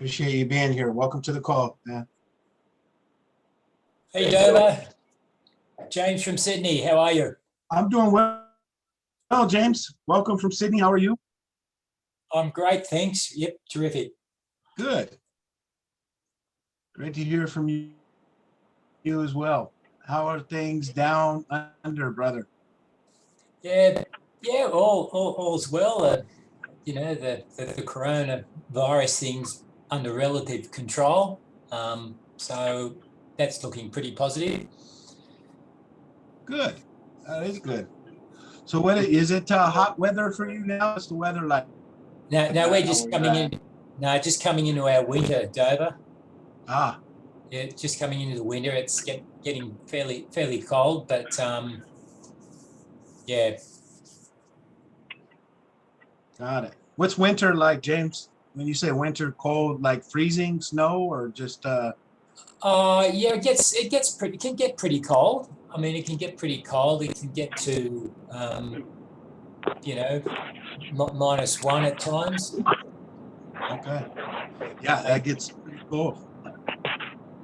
Appreciate you being here. Welcome to the call, man. Hey, Dover. James from Sydney. How are you? I'm doing well. Well, James, welcome from Sydney. How are you? I'm great, thanks. Yep, terrific. Good. Great to hear from you as well. How are things down under, brother? Yeah, all's well. The coronavirus thing's under relative control. So that's looking pretty positive. Good. That is good. So what is it hot weather for you now? What's the weather like? No, we're just coming in. No, just coming into our winter, Dover. Ah. Yeah, just coming into the winter. It's getting fairly cold, but yeah. Got it. What's winter like, James? When you say winter, cold, like freezing, snow, or just Yeah, it can get pretty cold. I mean, it can get pretty cold. It can get to -1 at times. Okay. Yeah, that gets pretty cold.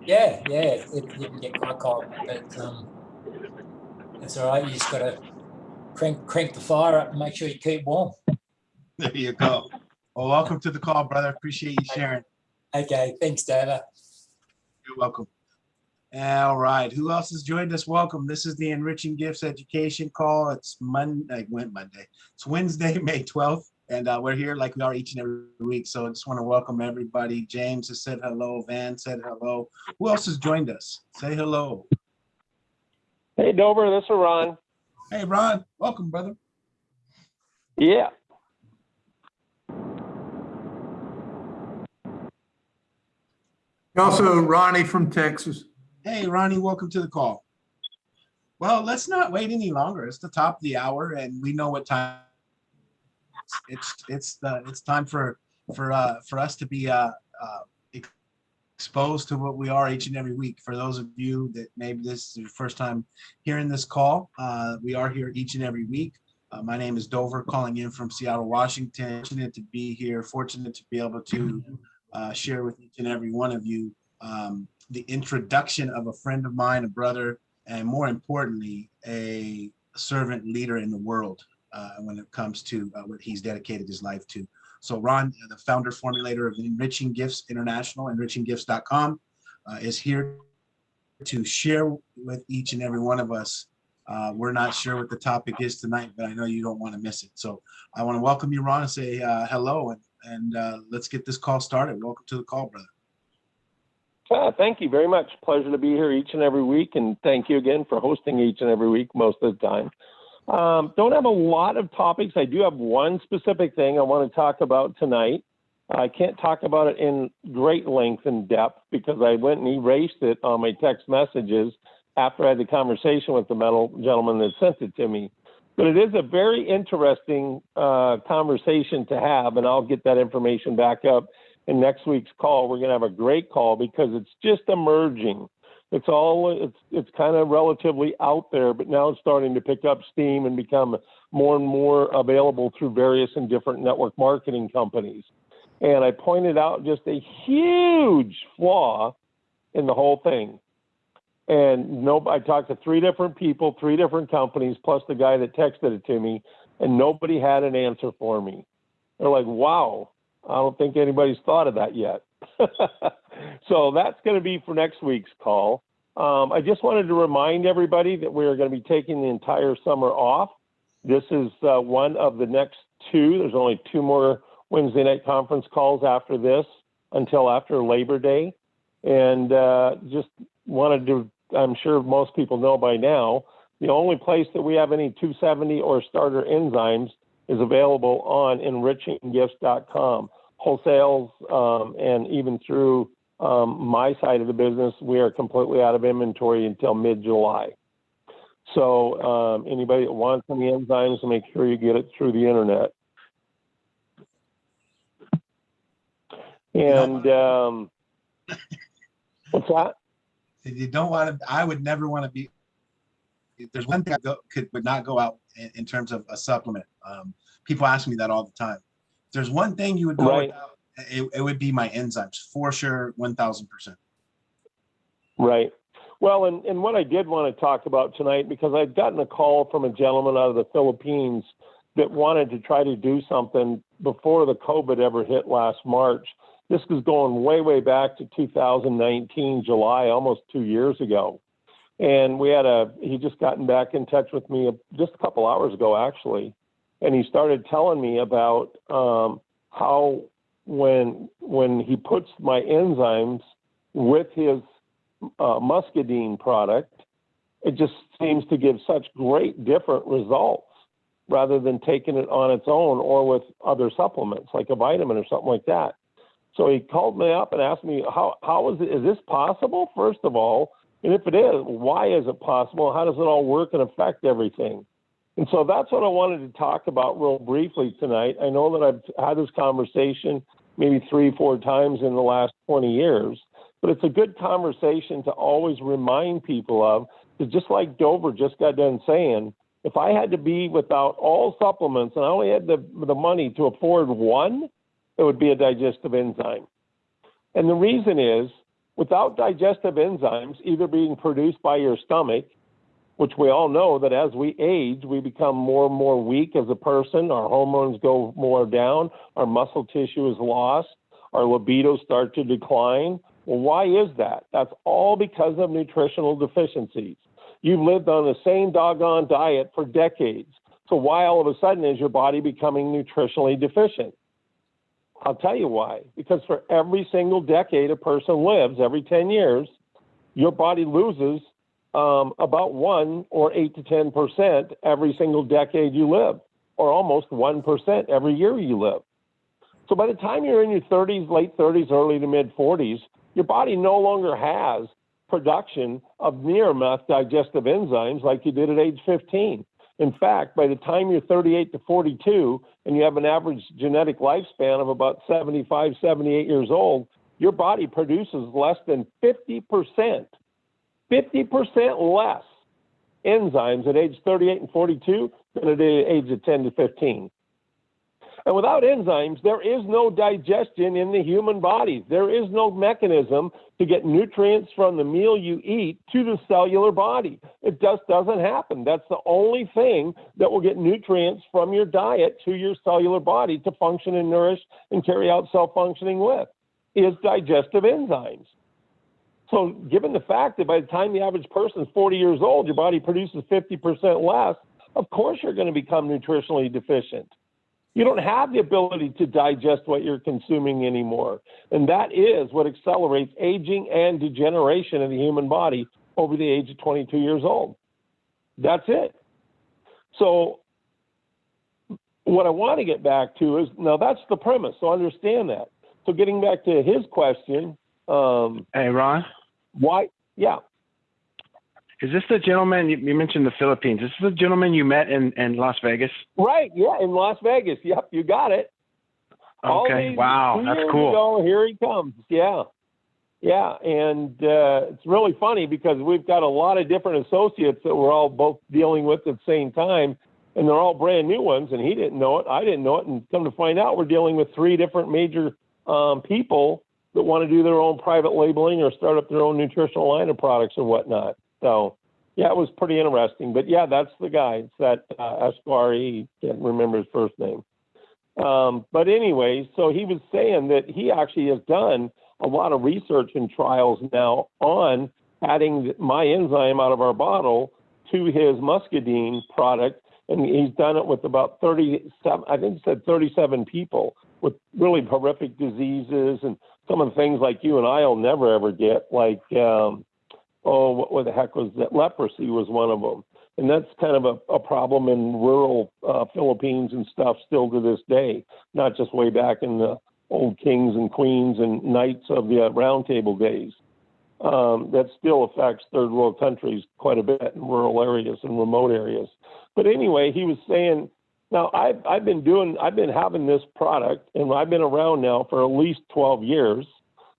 Yeah, it can get quite cold, but that's all right. You just got to crank the fire up and make sure you keep warm. There you go. Well, welcome to the call, brother. Appreciate you sharing. Okay, thanks, Dava. You're welcome. All right, who else has joined us? Welcome. This is the Enriching Gifts Education Call. It's Monday. It's Wednesday, May 12th, and we're here like we are each and every week. So I just want to welcome everybody. James has said hello. Van said hello. Who else has joined us? Say hello. Hey, Dover, this is Ron. Hey, Ron. Welcome, brother. Yeah. Also, Ronnie from Texas. Hey, Ronnie, welcome to the call. Well, let's not wait any longer. It's the top of the hour, and we know what time it's time for us to be exposed to what we are each and every week. For those of you that maybe this is your first time hearing this call, we are here each and every week. My name is Dover, calling in from Seattle, Washington. Fortunate to be here. Fortunate to be able to share with each and every one of you the introduction of a friend of mine, a brother, and more importantly, a servant leader in the world when it comes to what he's dedicated his life to. So Ron, the founder formulator of Enriching Gifts International, enriching-gifts.com, is here to share with each and every one of us. We're not sure what the topic is tonight, but I know you don't want to miss it. So I want to welcome you, Ron, and say hello, and let's get this call started. Welcome to the call, brother. Thank you very much. Pleasure to be here each and every week, and thank you again for hosting each and every week most of the time. Don't have a lot of topics. I do have one specific thing I want to talk about tonight. I can't talk about it in great length and depth because I went and erased it on my text messages after I had the conversation with the gentleman that sent it to me. But it is a very interesting conversation to have, and I'll get that information back up in next week's call. We're going to have a great call because it's just emerging. It's kind of relatively out there, but now it's starting to pick up steam and become more and more available through various and different network marketing companies. And I pointed out just a huge flaw in the whole thing. And I talked to 3 different people, 3 different companies, plus the guy that texted it to me, and nobody had an answer for me. They're like, wow, I don't think anybody's thought of that yet. So that's going to be for next week's call. I just wanted to remind everybody that we are going to be taking the entire summer off. This is one of the next 2. There's only 2 more Wednesday night conference calls after this until after Labor Day. And just wanted to, I'm sure most people know by now, the only place that we have any 270 or starter enzymes is available on enriching-gifts.com. Wholesales and even through my side of the business, we are completely out of inventory until mid-July. So anybody that wants any enzymes, make sure you get it through the internet. And what's that? You don't want to. I would never want to be. If there's one thing I would not go out in terms of a supplement. People ask me that all the time. If there's one thing you would go right without, it would be my enzymes for sure, 1000%. Right. Well, and what I did want to talk about tonight, because I'd gotten a call from a gentleman out of the Philippines that wanted to try to do something before the COVID ever hit last March. This was going way, way back to 2019, July, almost 2 years ago. And he just gotten back in touch with me just a couple hours ago, actually. And he started telling me about how when he puts my enzymes with his muscadine product, it just seems to give such great different results rather than taking it on its own or with other supplements like a vitamin or something like that. So he called me up and asked me, how is this possible, first of all? And if it is, why is it possible? How does it all work and affect everything? And so that's what I wanted to talk about real briefly tonight. I know that I've had this conversation maybe 3-4 times in the last 20 years, but it's a good conversation to always remind people of, because just like Dover just got done saying, if I had to be without all supplements and I only had the money to afford one, it would be a digestive enzyme. And the reason is, without digestive enzymes either being produced by your stomach, which we all know that as we age, we become more and more weak as a person, our hormones go more down, our muscle tissue is lost, our libido start to decline. Well, why is that? That's all because of nutritional deficiencies. You've lived on the same doggone diet for decades. So why all of a sudden is your body becoming nutritionally deficient? I'll tell you why. Because for every single decade a person lives, every 10 years, your body loses about 1 or 8 to 10% every single decade you live, or almost 1% every year you live. So by the time you're in your 30s, late 30s, early to mid 40s, your body no longer has production of near enough digestive enzymes like you did at age 15. In fact, by the time you're 38 to 42 and you have an average genetic lifespan of about 75, 78 years old, your body produces less than 50% less enzymes at age 38 and 42 than at the age of 10 to 15. And without enzymes, there is no digestion in the human body. There is no mechanism to get nutrients from the meal you eat to the cellular body. It just doesn't happen. That's the only thing that will get nutrients from your diet to your cellular body to function and nourish and carry out cell functioning with, is digestive enzymes. So given the fact that by the time the average person is 40 years old, your body produces 50% less, of course you're going to become nutritionally deficient. You don't have the ability to digest what you're consuming anymore. And that is what accelerates aging and degeneration in the human body over the age of 22 years old. That's it. So what I want to get back to is, now that's the premise, so understand that. So getting back to his question. Hey, Ron? Why? Yeah. Is this the gentleman, you mentioned the Philippines, is this the gentleman you met in Las Vegas? Right, yeah, in Las Vegas. Yep, you got it. Okay, wow, that's cool. Ago, here he comes, yeah. Yeah, and it's really funny because we've got a lot of different associates that we're all both dealing with at the same time, and they're all brand new ones, and he didn't know it, I didn't know it, and come to find out we're dealing with 3 different major people that want to do their own private labeling or start up their own nutritional line of products or whatnot. So, yeah, it was pretty interesting. But, yeah, that's the guy. It's that Asghari. Can't remember his first name. But anyway, so he was saying that he actually has done a lot of research and trials now on adding my enzyme out of our bottle to his muscadine product. And he's done it with about 37, I think he said 37 people with really horrific diseases and some of the things like you and I will never, ever get, like what the heck was that? Leprosy was one of them. And that's kind of a problem in rural Philippines and stuff still to this day, not just way back in the old kings and queens and knights of the Round Table days. That still affects third world countries quite a bit in rural areas and remote areas. But anyway, he was saying, now I've been having this product, and I've been around now for at least 12 years.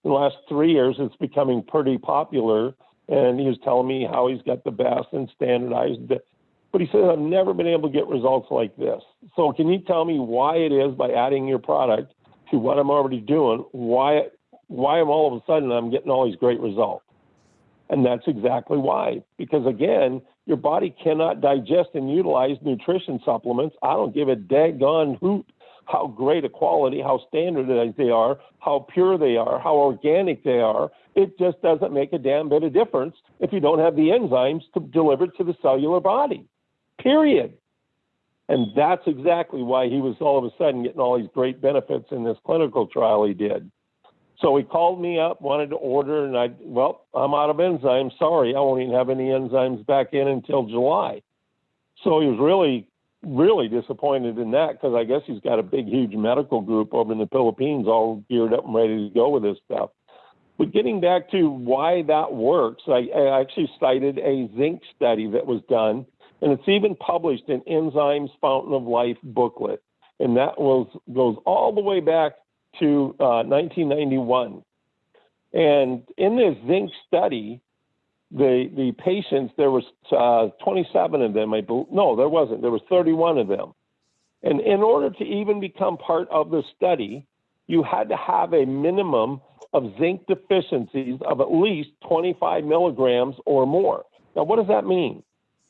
In the last 3 years, it's becoming pretty popular. And he was telling me how he's got the best and standardized. But he says, I've never been able to get results like this. So can you tell me why it is by adding your product to what I'm already doing, why I'm all of a sudden I'm getting all these great results. And that's exactly why. Because again, your body cannot digest and utilize nutrition supplements. I don't give a daggone hoot how great a quality, how standardized they are, how pure they are, how organic they are. It just doesn't make a damn bit of difference if you don't have the enzymes to deliver it to the cellular body, period. And that's exactly why he was all of a sudden getting all these great benefits in this clinical trial he did. So he called me up, wanted to order, and I'm out of enzymes. Sorry, I won't even have any enzymes back in until July. So he was really, really disappointed in that, because I guess he's got a big, huge medical group over in the Philippines all geared up and ready to go with this stuff. But getting back to why that works, I actually cited a zinc study that was done, and it's even published in Enzymes Fountain of Life booklet. And that goes all the way back to 1991. And in this zinc study, the patients, there was 27 of them. No, there wasn't. There was 31 of them. And in order to even become part of the study, you had to have a minimum of zinc deficiencies of at least 25 milligrams or more. Now, what does that mean?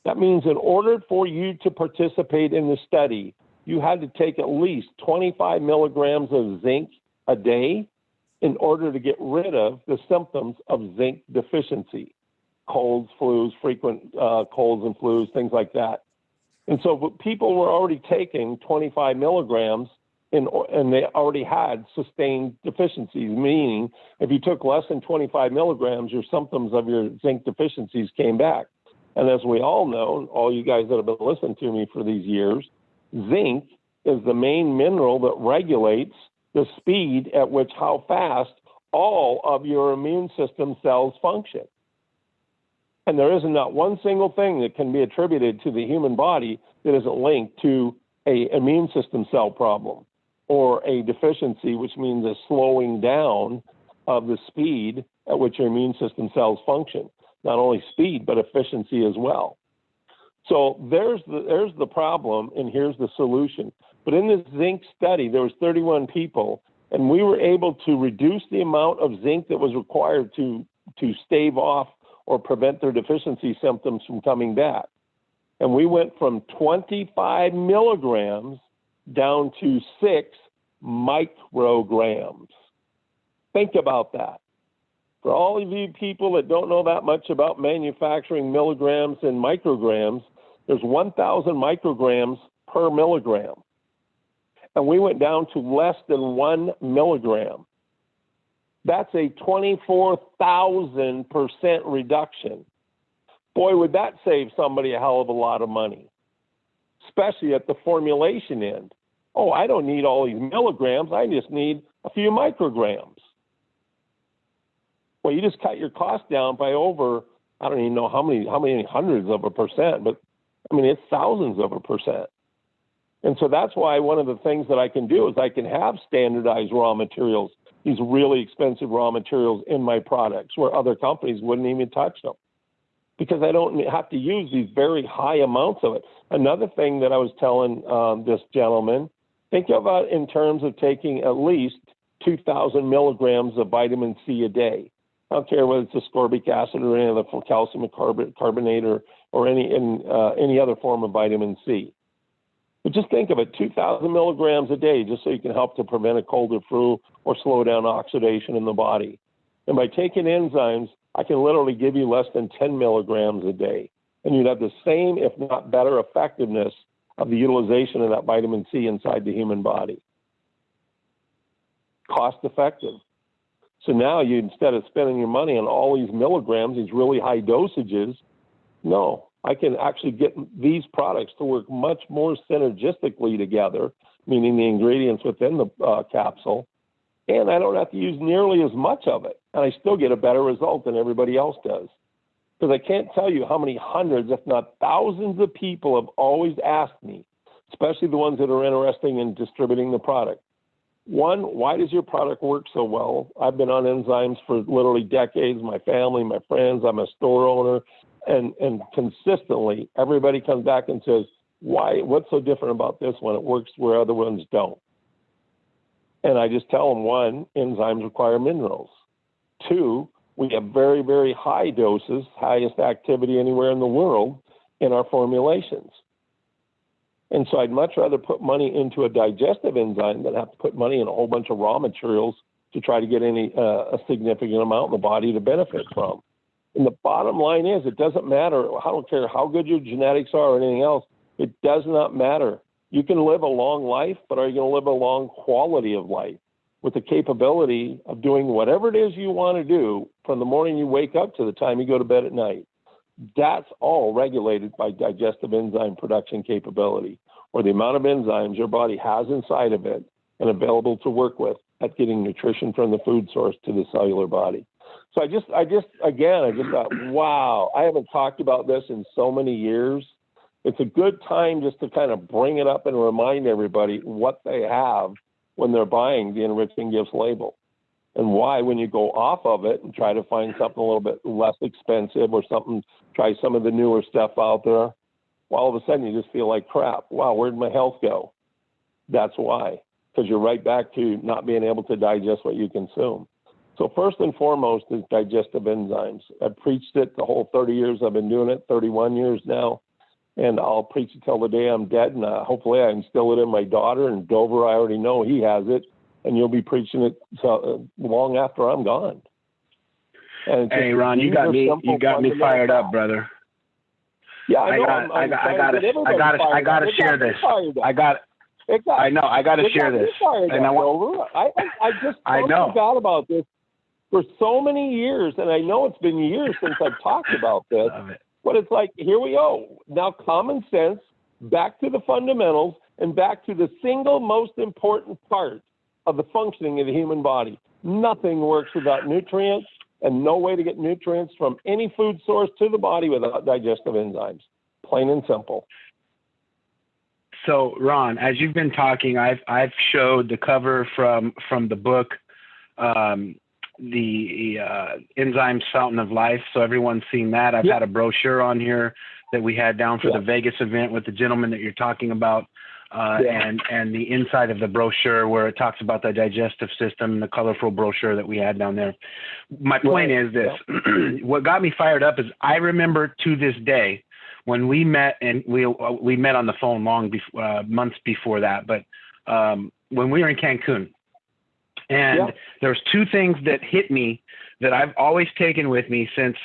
That means in order for you to participate in the study, you had to take at least 25 milligrams of zinc a day in order to get rid of the symptoms of zinc deficiency, colds, flus, frequent colds and flus, things like that. And so people were already taking 25 milligrams and they already had sustained deficiencies, meaning if you took less than 25 milligrams, your symptoms of your zinc deficiencies came back. And as we all know, all you guys that have been listening to me for these years, zinc is the main mineral that regulates the speed at which how fast all of your immune system cells function. And there isn't not one single thing that can be attributed to the human body that isn't linked to an immune system cell problem or a deficiency, which means a slowing down of the speed at which your immune system cells function. Not only speed, but efficiency as well. So there's the problem, and here's the solution. But in this zinc study, there was 31 people, and we were able to reduce the amount of zinc that was required to stave off or prevent their deficiency symptoms from coming back. And we went from 25 milligrams down to 6 micrograms. Think about that. For all of you people that don't know that much about manufacturing milligrams and micrograms, there's 1,000 micrograms per milligram. And we went down to less than 1 milligram. That's a 24,000% reduction. Boy, would that save somebody a hell of a lot of money, especially at the formulation end. Oh, I don't need all these milligrams. I just need a few micrograms. Well, you just cut your cost down by over, I don't even know how many hundreds of a percent, but I mean, it's thousands of a percent. And so that's why one of the things that I can do is I can have standardized raw materials, these really expensive raw materials in my products where other companies wouldn't even touch them because I don't have to use these very high amounts of it. Another thing that I was telling this gentleman, think about in terms of taking at least 2,000 milligrams of vitamin C a day. I don't care whether it's ascorbic acid or any other calcium carbonate or any other form of vitamin C. But just think of it, 2,000 milligrams a day, just so you can help to prevent a cold or flu or slow down oxidation in the body. And by taking enzymes, I can literally give you less than 10 milligrams a day. And you'd have the same, if not better, effectiveness of the utilization of that vitamin C inside the human body. Cost effective. So now you, instead of spending your money on all these milligrams, these really high dosages, no, I can actually get these products to work much more synergistically together, meaning the ingredients within the capsule, and I don't have to use nearly as much of it, and I still get a better result than everybody else does. Because I can't tell you how many hundreds, if not thousands of people have always asked me, especially the ones that are interested in distributing the product. One, why does your product work so well? I've been on enzymes for literally decades, my family, my friends, I'm a store owner, and consistently everybody comes back and says, what's so different about this one? It works where other ones don't. And I just tell them, one, enzymes require minerals. Two, we have very, very high doses, highest activity anywhere in the world in our formulations. And so I'd much rather put money into a digestive enzyme than have to put money in a whole bunch of raw materials to try to get a significant amount in the body to benefit from. And the bottom line is, it doesn't matter. I don't care how good your genetics are or anything else. It does not matter. You can live a long life, but are you going to live a long quality of life with the capability of doing whatever it is you want to do from the morning you wake up to the time you go to bed at night? That's all regulated by digestive enzyme production capability, or the amount of enzymes your body has inside of it and available to work with at getting nutrition from the food source to the cellular body. So I just thought, wow, I haven't talked about this in so many years. It's a good time just to kind of bring it up and remind everybody what they have when they're buying the Enriching Gifts label, and why, when you go off of it and try to find something a little bit less expensive or something, try some of the newer stuff out there, well, all of a sudden you just feel like crap. Wow, where'd my health go? That's why, because you're right back to not being able to digest what you consume. So first and foremost is digestive enzymes. I've preached it the whole 30 years I've been doing it, 31 years now, and I'll preach it till the day I'm dead, and hopefully I instill it in my daughter, and Dover, I already know he has it, and you'll be preaching it long after I'm gone. And hey, Ron, you got me fired up, brother. Yeah, I know. I gotta share this. I gotta share this. And I forgot about this for so many years, and I know it's been years since I've talked about this. But it's like, here we go. Now, common sense, back to the fundamentals, and back to the single most important part of the functioning of the human body. Nothing works without nutrients, and no way to get nutrients from any food source to the body without digestive enzymes. Plain and simple. So, Ron, as you've been talking, I've showed the cover from the book, the Enzymes Fountain of Life. So everyone's seen that. I've had a brochure on here that we had down for the Vegas event with the gentleman that you're talking about, and the inside of the brochure where it talks about the digestive system, the colorful brochure that we had down there. My point is this: what got me fired up is I remember to this day when we met, and we met on the phone months before that, but when we were in Cancun. And there's two things that hit me that I've always taken with me since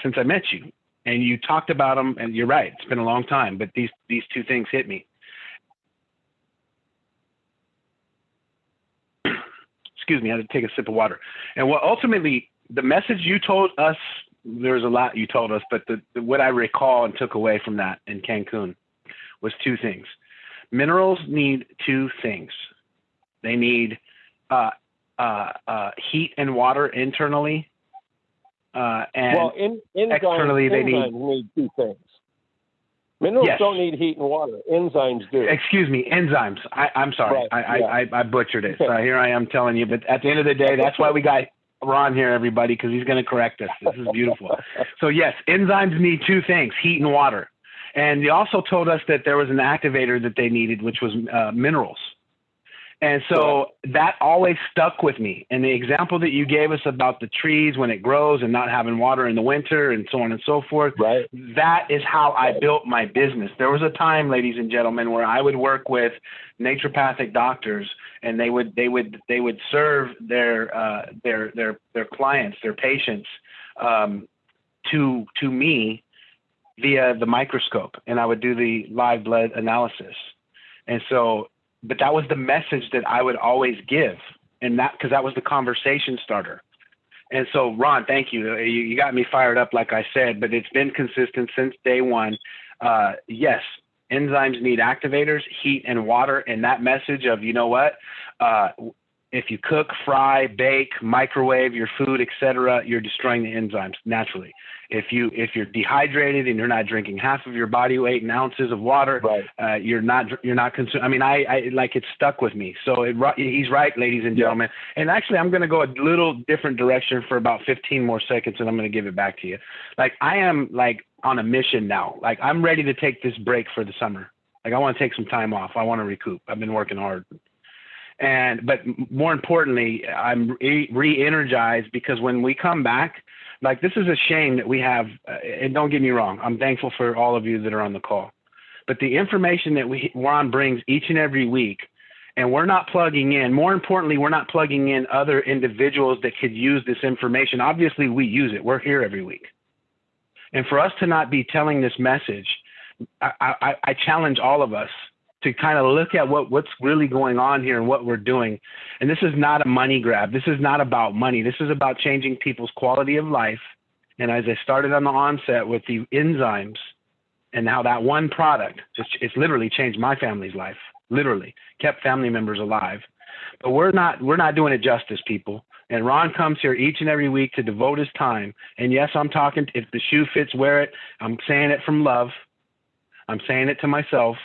I met you. And you talked about them, and you're right, it's been a long time, but these two things hit me. Excuse me, I had to take a sip of water. And what ultimately, the message you told us, there's a lot you told us, but what I recall and took away from that in Cancun was two things. Minerals need two things. They need heat and water internally, and externally they need two things. Minerals don't need heat and water. Enzymes do. Excuse me, enzymes. I'm sorry. Right. I butchered it. So here I am telling you. But at the end of the day, that's why we got Ron here, everybody, because he's going to correct us. This is beautiful. So yes, enzymes need two things: heat and water. And you also told us that there was an activator that they needed, which was minerals. And so that always stuck with me. And the example that you gave us about the trees when it grows and not having water in the winter and so on and so forth, that is how I built my business. There was a time, ladies and gentlemen, where I would work with naturopathic doctors, and they would serve their clients, their patients, to me via the microscope, and I would do the live blood analysis. And so, but that was the message that I would always give, and that because that was the conversation starter. And so, Ron, thank you. You got me fired up, like I said, but it's been consistent since day one. Yes, enzymes need activators, heat and water, and that message of, you know what, if you cook, fry, bake, microwave your food, etc., you're destroying the enzymes naturally. If you're dehydrated and you're not drinking half of your body weight in ounces of water, you're not consuming. I mean, I like, it stuck with me. So he's right, ladies and gentlemen. And actually, I'm going to go a little different direction for about 15 more seconds, and I'm going to give it back to you. Like, I am like on a mission now. Like, I'm ready to take this break for the summer. Like, I want to take some time off. I want to recoup. I've been working hard. But more importantly, I'm re-energized because when we come back, like, this is a shame that we have, and don't get me wrong, I'm thankful for all of you that are on the call, but the information that Ron brings each and every week, and we're not plugging in, more importantly, we're not plugging in other individuals that could use this information. Obviously we use it, we're here every week. And for us to not be telling this message, I challenge all of us to kind of look at what's really going on here and what we're doing. And this is not a money grab. This is not about money. This is about changing people's quality of life. And as I started on the onset with the enzymes and how that one product, it's literally changed my family's life, literally kept family members alive. But we're not doing it justice, people. And Ron comes here each and every week to devote his time. And yes, I'm talking, if the shoe fits, wear it. I'm saying it from love. I'm saying it to myself.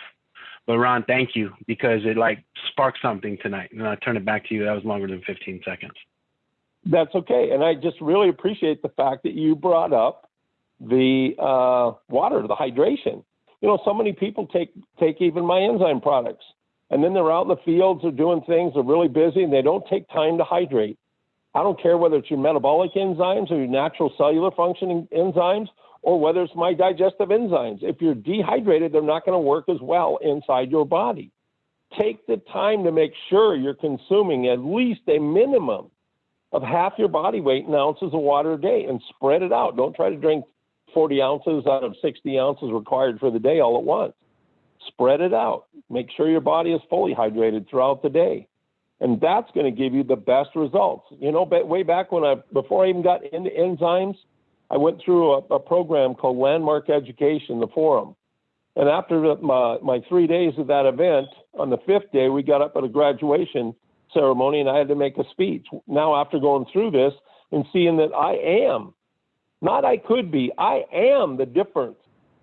But Ron, thank you, because it like sparked something tonight. And I turn it back to you. That was longer than 15 seconds. That's okay. And I just really appreciate the fact that you brought up the water, the hydration. You know, so many people take even my enzyme products, and then they're out in the fields, they're doing things, they're really busy, and they don't take time to hydrate. I don't care whether it's your metabolic enzymes or your natural cellular functioning enzymes, or whether it's my digestive enzymes. If you're dehydrated, they're not going to work as well inside your body. Take the time to make sure you're consuming at least a minimum of half your body weight in ounces of water a day, and spread it out. Don't try to drink 40 ounces out of 60 ounces required for the day all at once. Spread it out. Make sure your body is fully hydrated throughout the day. And that's going to give you the best results. You know, way back before I even got into enzymes, I went through a program called Landmark Education, the forum. And after my 3 days of that event, on the 5th day, we got up at a graduation ceremony and I had to make a speech. Now, after going through this and seeing that I am, not I could be, I am the difference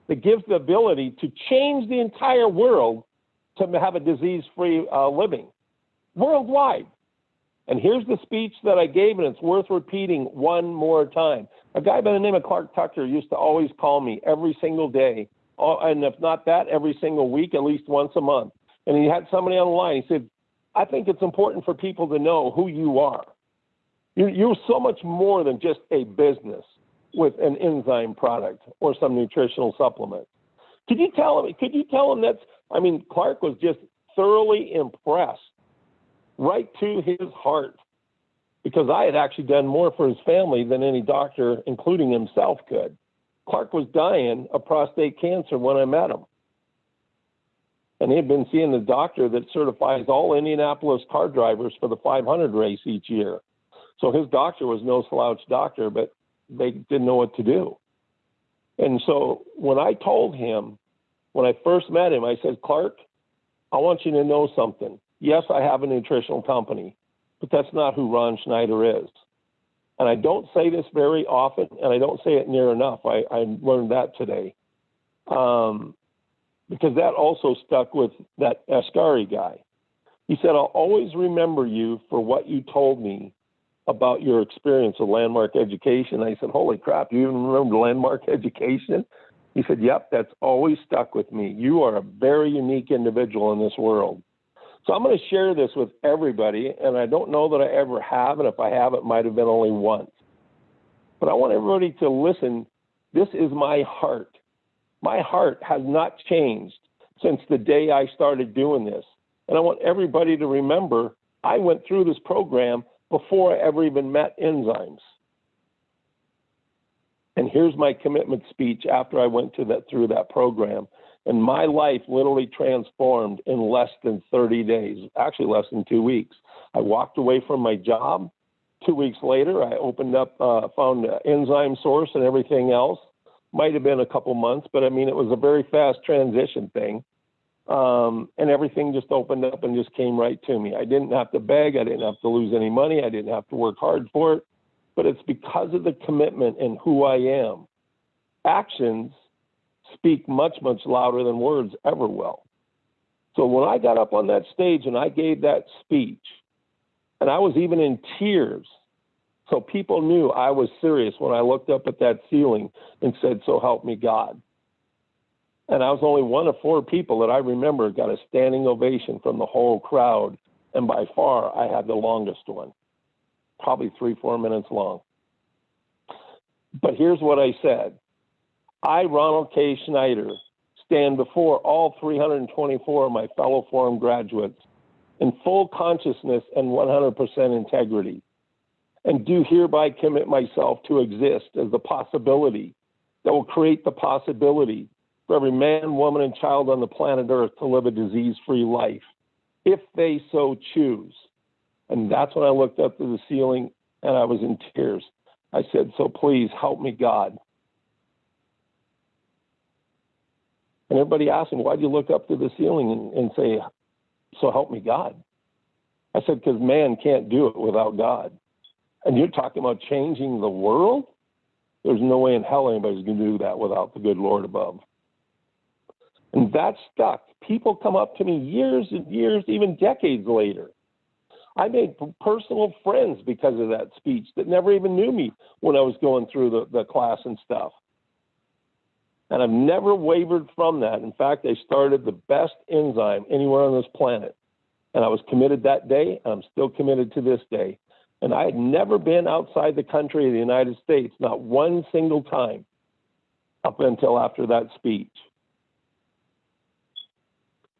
that gives the ability to change the entire world to have a disease-free living worldwide. And here's the speech that I gave, and it's worth repeating one more time. A guy by the name of Clark Tucker used to always call me every single day, and if not that, every single week, at least once a month. And he had somebody on the line. He said, I think it's important for people to know who you are. You're so much more than just a business with an enzyme product or some nutritional supplement. Could you tell him that's, I mean, Clark was just thoroughly impressed, right to his heart, because I had actually done more for his family than any doctor, including himself, could. Clark was dying of prostate cancer when I met him. And he had been seeing the doctor that certifies all Indianapolis car drivers for the 500 race each year. So his doctor was no slouch doctor, but they didn't know what to do. And so when I told him, when I first met him, I said, Clark, I want you to know something. Yes, I have a nutritional company, but that's not who Ron Schneider is. And I don't say this very often, and I don't say it near enough. I learned that today. Because that also stuck with that Ascari guy. He said, I'll always remember you for what you told me about your experience with Landmark Education. I said, holy crap, you even remember Landmark Education? He said, yep, that's always stuck with me. You are a very unique individual in this world. So I'm going to share this with everybody, and I don't know that I ever have, and if I have, it might have been only once. But I want everybody to listen. This is my heart. My heart has not changed since the day I started doing this. And I want everybody to remember I went through this program before I ever even met enzymes. And here's my commitment speech after I went through that program. And my life literally transformed in less than 30 days, actually less than 2 weeks. I walked away from my job. 2 weeks later, I opened up, found an enzyme source and everything else. Might have been a couple months, but I mean, it was a very fast transition thing. And everything just opened up and just came right to me. I didn't have to beg. I didn't have to lose any money. I didn't have to work hard for it. But it's because of the commitment and who I am. Actions speak much, much louder than words ever will. So when I got up on that stage and I gave that speech, and I was even in tears, so people knew I was serious when I looked up at that ceiling and said, so help me God. And I was only one of 4 people that I remember got a standing ovation from the whole crowd and by far I had the longest one, probably 3-4 minutes long. But here's what I said. I, Ronald K. Schneider, stand before all 324 of my fellow forum graduates in full consciousness and 100% integrity, and do hereby commit myself to exist as the possibility that will create the possibility for every man, woman, and child on the planet Earth to live a disease-free life, if they so choose. And that's when I looked up to the ceiling and I was in tears. I said, so please help me, God. And everybody asked me, why'd you look up to the ceiling and say, so help me, God? I said, because man can't do it without God. And you're talking about changing the world? There's no way in hell anybody's going to do that without the good Lord above. And that stuck. People come up to me years and years, even decades later. I made personal friends because of that speech that never even knew me when I was going through the class and stuff. And I've never wavered from that. In fact, I started the best enzyme anywhere on this planet. And I was committed that day, and I'm still committed to this day. And I had never been outside the country of the United States, not one single time, up until after that speech.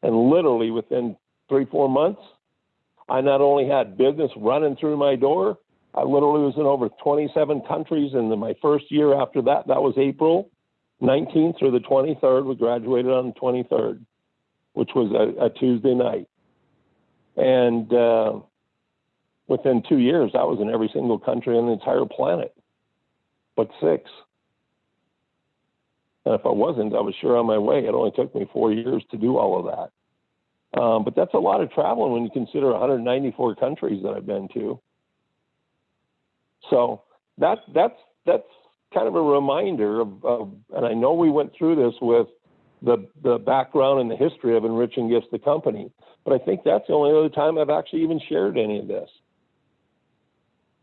And literally within 3-4 months, I not only had business running through my door, I literally was in over 27 countries. And in my first year after that, that was April 19th through the 23rd. We graduated on the 23rd, which was a Tuesday night. And within 2 years, I was in every single country on the entire planet, but 6. And if I wasn't, I was sure on my way. It only took me 4 years to do all of that. But that's a lot of traveling when you consider 194 countries that I've been to. So that's kind of a reminder of, and I know we went through this with the background and the history of Enriching Gifts, the company, but I think that's the only other time I've actually even shared any of this.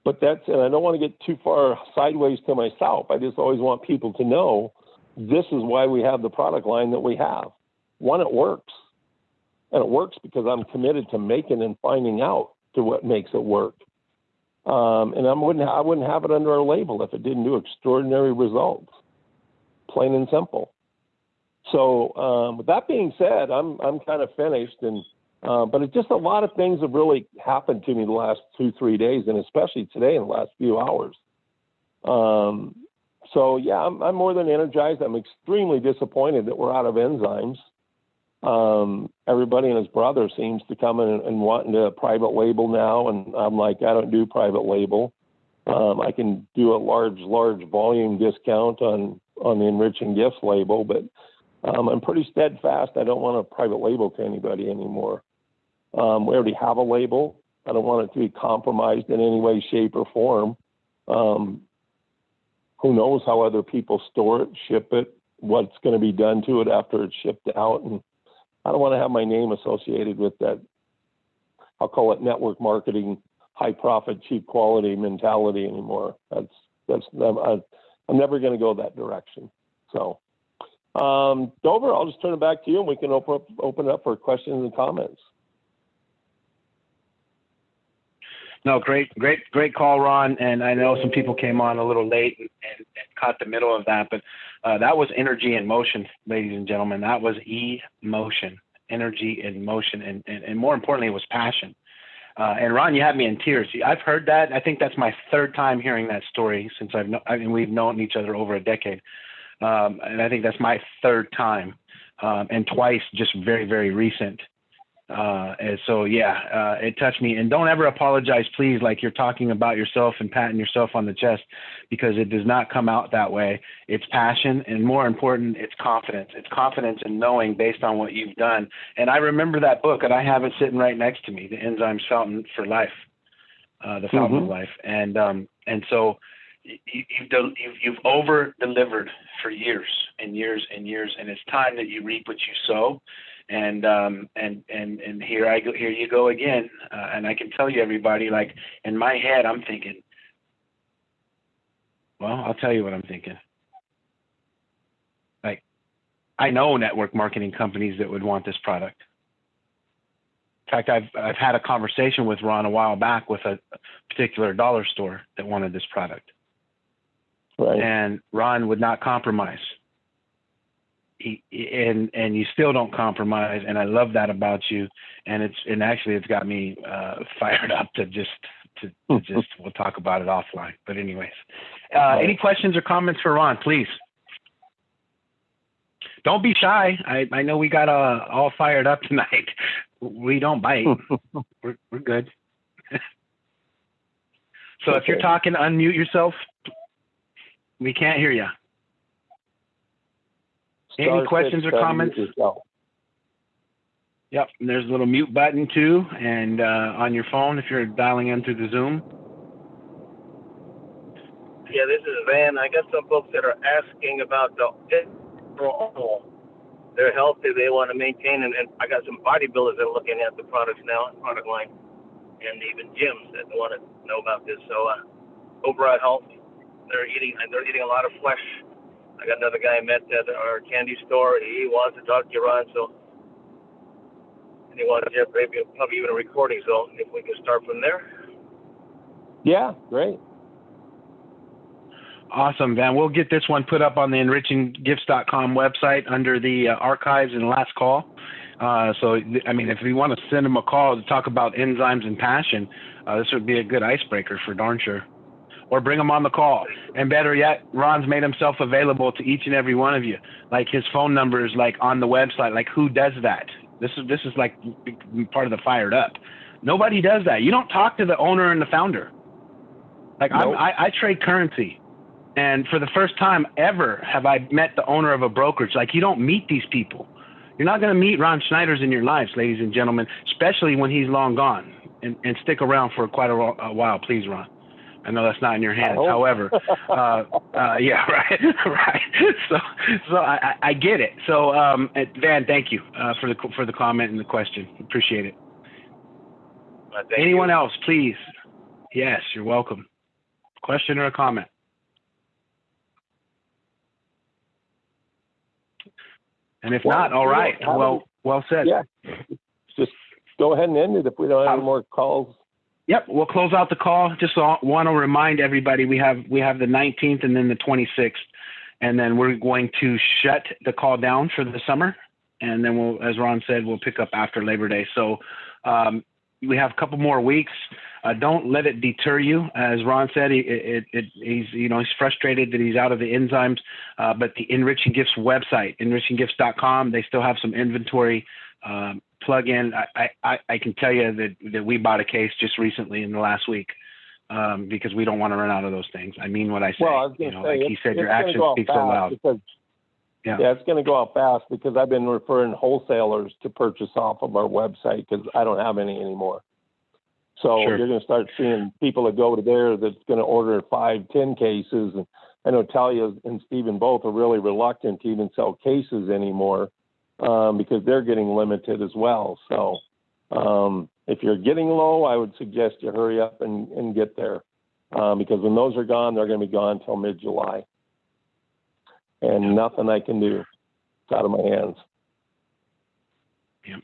But and I don't want to get too far sideways to myself. I just always want people to know this is why we have the product line that we have. One, it works. And it works because I'm committed to making and finding out to what makes it work. And I wouldn't have it under our label if it didn't do extraordinary results, plain and simple. So with that being said, I'm kind of finished, and but it's just a lot of things have really happened to me the last 2-3 days, and especially today in the last few hours. So yeah, I'm more than energized. I'm extremely disappointed that we're out of enzymes. Everybody and his brother seems to come in and wanting a private label now, and I'm like, I don't do private label. I can do a large volume discount on the Enriching Gifts label, but I'm pretty steadfast. I don't want a private label to anybody anymore. We already have a label. I don't want it to be compromised in any way, shape, or form. Who knows how other people store it, ship it, what's going to be done to it after it's shipped out. And I don't want to have my name associated with that. I'll call it network marketing, high profit, cheap quality mentality anymore. I'm never going to go that direction. So, Dover, I'll just turn it back to you, and we can open it up for questions and comments. No, great call, Ron. And I know some people came on a little late and caught the middle of that, but that was energy in motion, ladies and gentlemen. That was emotion, energy in motion, and more importantly, it was passion. And Ron, you had me in tears. I've heard that. I think that's my 3rd time hearing that story since we've known each other over a decade. And I think that's my 3rd time, and twice just very, very recent. And so, yeah, it touched me. And don't ever apologize, please, like you're talking about yourself and patting yourself on the chest, because it does not come out that way. It's passion, and more important, it's confidence. It's confidence in knowing based on what you've done. And I remember that book, and I have it sitting right next to me, The Enzymes Fountain for Life, the Fountain of Life. And so you've over-delivered for years and years and years, and it's time that you reap what you sow. And here you go again. And I can tell you, everybody, like in my head, I'm thinking, well, I'll tell you what I'm thinking. Like, I know network marketing companies that would want this product. fact, I've had a conversation with Ron a while back with a particular dollar store that wanted this product. Right. And Ron would not compromise. And you still don't compromise, and I love that about you. And actually it's got me fired up to just we'll talk about it offline. But anyways, any questions or comments for Ron, please? Don't be shy. I know we got all fired up tonight. We don't bite. We're good. So if you're talking, unmute yourself. We can't hear you. Any questions or comments? Yep, and there's a little mute button too, and on your phone if you're dialing in through the Zoom. Yeah, this is Van. I got some folks that are asking about the overall. They're healthy, they want to maintain, and I got some bodybuilders that are looking at the products now, product line, and even gyms that want to know about this. So overall health, they're eating a lot of flesh. I got another guy I met at our candy store. He wants to talk to you, Ron, so and he wants to get maybe probably even a recording. So if we can start from there. Yeah, great. Awesome, Van. We'll get this one put up on the enriching-gifts.com website under the archives and last call. So, I mean, if we want to send them a call to talk about enzymes and passion, this would be a good icebreaker for darn sure. Or bring them on the call. And better yet, Ron's made himself available to each and every one of you. Like his phone number is like on the website. Like who does that? This is like part of the fired up. Nobody does that. You don't talk to the owner and the founder. Like nope. I trade currency. And for the first time ever have I met the owner of a brokerage. Like you don't meet these people. You're not going to meet Ron Schneiders in your lives, ladies and gentlemen, especially when he's long gone. And stick around for quite a while, please, Ron. I know that's not in your hands. However, yeah, right, right. So I get it. So Van, thank you for the comment and the question. Appreciate it. Anyone else, please? Yes, you're welcome. Question or a comment? And if not, all right. Well said. Yeah. Just go ahead and end it if we don't have any more calls. Yep, we'll close out the call. Just want to remind everybody we have the 19th and then the 26th, and then we're going to shut the call down for the summer, and then we'll, as Ron said, we'll pick up after Labor Day. So we have a couple more weeks. Don't let it deter you. As Ron said, he's frustrated that he's out of the enzymes, but the Enriching Gifts website, enriching-gifts.com, they still have some inventory. Plug in. I can tell you that we bought a case just recently in the last week because we don't want to run out of those things. I mean what I say. Well, I was going to say, like he said, your actions speak so loud. Because, yeah, it's going to go out fast because I've been referring wholesalers to purchase off of our website because I don't have any anymore. So You're going to start seeing people that go to there that's going to order 5, 10 cases. And I know Talia and Stephen both are really reluctant to even sell cases anymore. Because they're getting limited as well. So if you're getting low, I would suggest you hurry up and get there because when those are gone, they're going to be gone until mid-July. And nothing I can do. It's out of my hands. Yeah.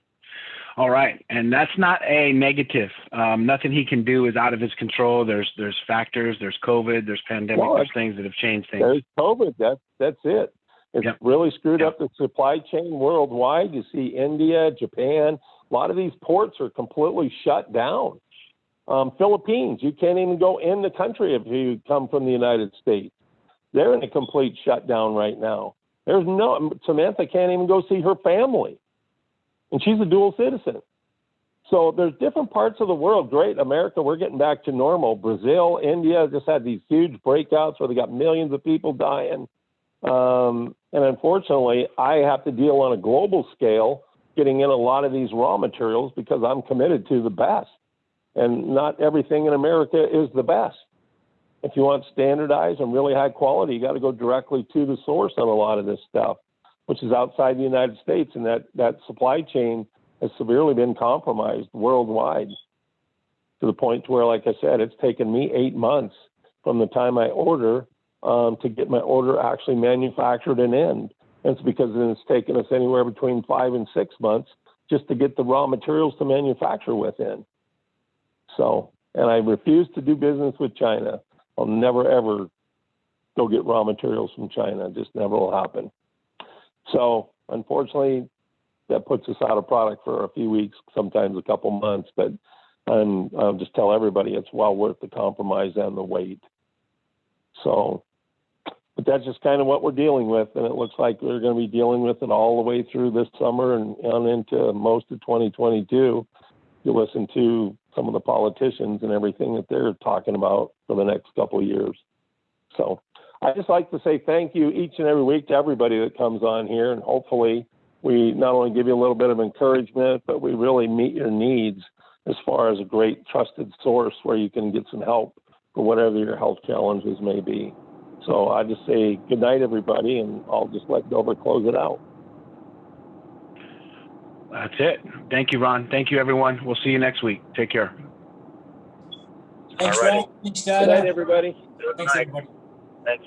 All right. And that's not a negative. Nothing he can do is out of his control. There's factors, there's COVID, there's pandemic, there's things that have changed things. There's COVID. That's it. It's really screwed up the supply chain worldwide. You see India, Japan, a lot of these ports are completely shut down. Philippines, you can't even go in the country if you come from the United States. They're in a complete shutdown right now. Samantha can't even go see her family. And she's a dual citizen. So there's different parts of the world. Great, America, we're getting back to normal. Brazil, India just had these huge breakouts where they got millions of people dying. And unfortunately, I have to deal on a global scale, getting in a lot of these raw materials because I'm committed to the best. And not everything in America is the best. If you want standardized and really high quality, you got to go directly to the source on a lot of this stuff, which is outside the United States. And that supply chain has severely been compromised worldwide to the point to where, like I said, it's taken me 8 months from the time I order to get my order actually manufactured and in. And it's because it's taken us anywhere between 5 and 6 months just to get the raw materials to manufacture within. So, and I refuse to do business with China. I'll never, ever go get raw materials from China. Just never will happen. So, unfortunately, that puts us out of product for a few weeks, sometimes a couple months, but I'll just tell everybody it's well worth the compromise and the wait. So, but that's just kind of what we're dealing with, and it looks like we're going to be dealing with it all the way through this summer and on into most of 2022. You listen to some of the politicians and everything that they're talking about for the next couple of years. So I just like to say thank you each and every week to everybody that comes on here, and hopefully we not only give you a little bit of encouragement, but we really meet your needs as far as a great trusted source where you can get some help for whatever your health challenges may be. So I just say good night, everybody, and I'll just let Dover close it out. That's it. Thank you, Ron. Thank you, everyone. We'll see you next week. Take care. Thanks, All righty. Ron. Thanks, Good night, Dada. everybody. Good Thanks, night. everybody. Thanks.